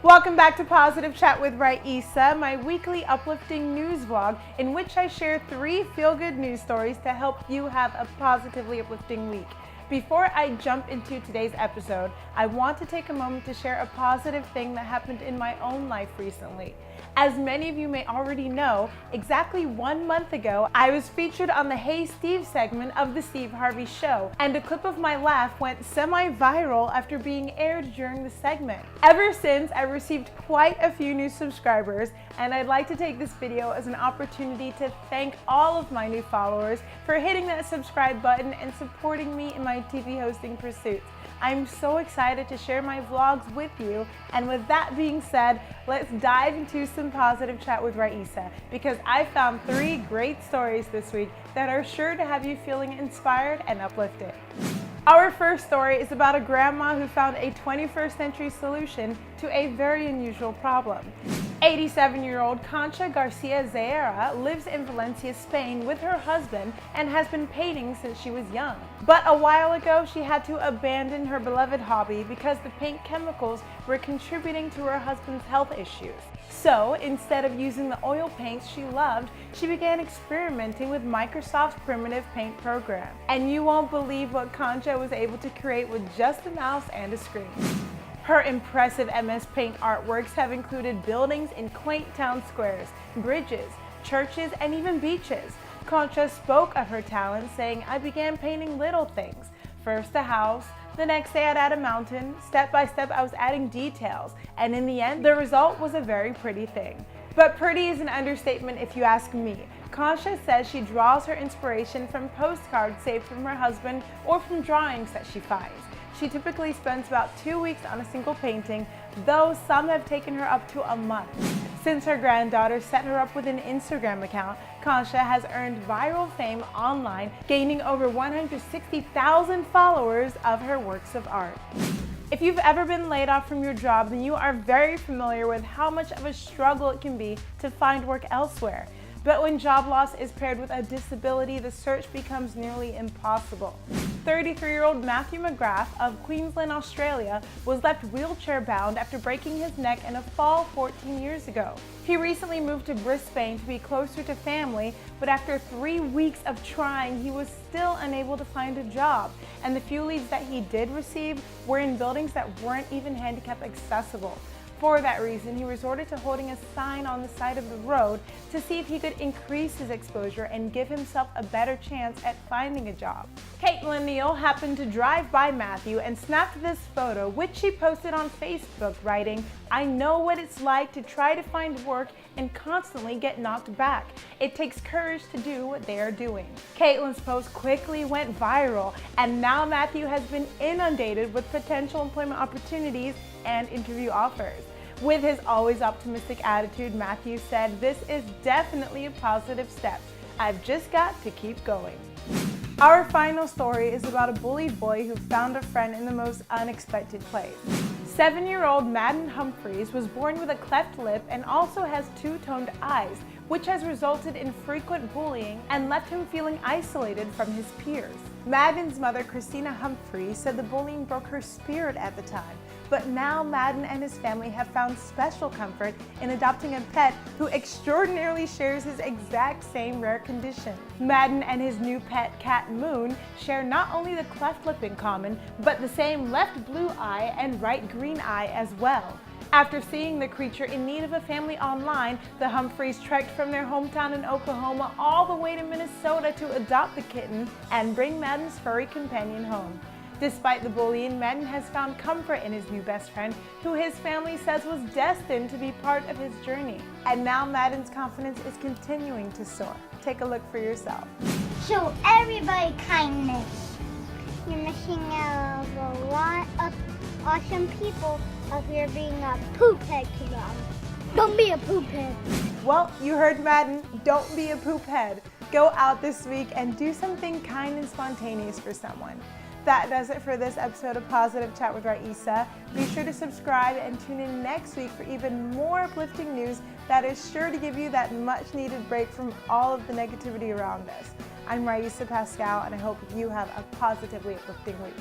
Welcome back to Positive Chat with Raisa, my weekly uplifting news vlog in which I share 3 feel-good news stories to help you have a positively uplifting week. Before I jump into today's episode, I want to take a moment to share a positive thing that happened in my own life recently. As many of you may already know, exactly 1 month ago, I was featured on the Hey Steve segment of The Steve Harvey Show, and a clip of my laugh went semi-viral after being aired during the segment. Ever since, I received quite a few new subscribers, and I'd like to take this video as an opportunity to thank all of my new followers for hitting that subscribe button and supporting me in my TV hosting pursuits. I'm so excited to share my vlogs with you, and with that being said, let's dive into some positive chat with Raisa, because I found 3 great stories this week that are sure to have you feeling inspired and uplifted. Our first story is about a grandma who found a 21st century solution to a very unusual problem. 87-year-old Concha Garcia Zeira lives in Valencia, Spain with her husband and has been painting since she was young. But a while ago, she had to abandon her beloved hobby because the paint chemicals were contributing to her husband's health issues. So instead of using the oil paints she loved, she began experimenting with Microsoft's primitive paint program. And you won't believe what Concha was able to create with just a mouse and a screen. Her impressive MS Paint artworks have included buildings in quaint town squares, bridges, churches, and even beaches. Concha spoke of her talent, saying, "I began painting little things. First a house, the next day I'd add a mountain. Step by step I was adding details, and in the end the result was a very pretty thing." But pretty is an understatement if you ask me. Concha says she draws her inspiration from postcards saved from her husband or from drawings that she finds. She typically spends about 2 weeks on a single painting, though some have taken her up to a month. Since her granddaughter set her up with an Instagram account, Concha has earned viral fame online, gaining over 160,000 followers of her works of art. If you've ever been laid off from your job, then you are very familiar with how much of a struggle it can be to find work elsewhere. But when job loss is paired with a disability, the search becomes nearly impossible. 33-year-old Matthew McGrath of Queensland, Australia, was left wheelchair-bound after breaking his neck in a fall 14 years ago. He recently moved to Brisbane to be closer to family, but after 3 weeks of trying, he was still unable to find a job, and the few leads that he did receive were in buildings that weren't even handicap accessible. For that reason, he resorted to holding a sign on the side of the road to see if he could increase his exposure and give himself a better chance at finding a job. Caitlin Neal happened to drive by Matthew and snapped this photo, which she posted on Facebook, writing, "I know what it's like to try to find work and constantly get knocked back. It takes courage to do what they are doing." Caitlin's post quickly went viral, and now Matthew has been inundated with potential employment opportunities and interview offers. With his always optimistic attitude, Matthew said, "This is definitely a positive step. I've just got to keep going." Our final story is about a bullied boy who found a friend in the most unexpected place. 7-year-old Madden Humphreys was born with a cleft lip and also has two-toned eyes, which has resulted in frequent bullying and left him feeling isolated from his peers. Madden's mother, Christina Humphreys, said the bullying broke her spirit at the time, but now Madden and his family have found special comfort in adopting a pet who extraordinarily shares his exact same rare condition. Madden and his new pet, cat Moon, share not only the cleft lip in common, but the same left blue eye and right green eye as well. After seeing the creature in need of a family online, the Humphreys trekked from their hometown in Oklahoma all the way to Minnesota to adopt the kitten and bring Madden's furry companion home. Despite the bullying, Madden has found comfort in his new best friend, who his family says was destined to be part of his journey. And now Madden's confidence is continuing to soar. Take a look for yourself. Show everybody kindness. You're missing out of a lot of awesome people if you're being a poop head to them. Don't be a poop head. Well, you heard Madden, don't be a poop head. Go out this week and do something kind and spontaneous for someone. That does it for this episode of Positive Chat with Raisa. Be sure to subscribe and tune in next week for even more uplifting news that is sure to give you that much needed break from all of the negativity around us. I'm Raisa Pascal, and I hope you have a positively uplifting week.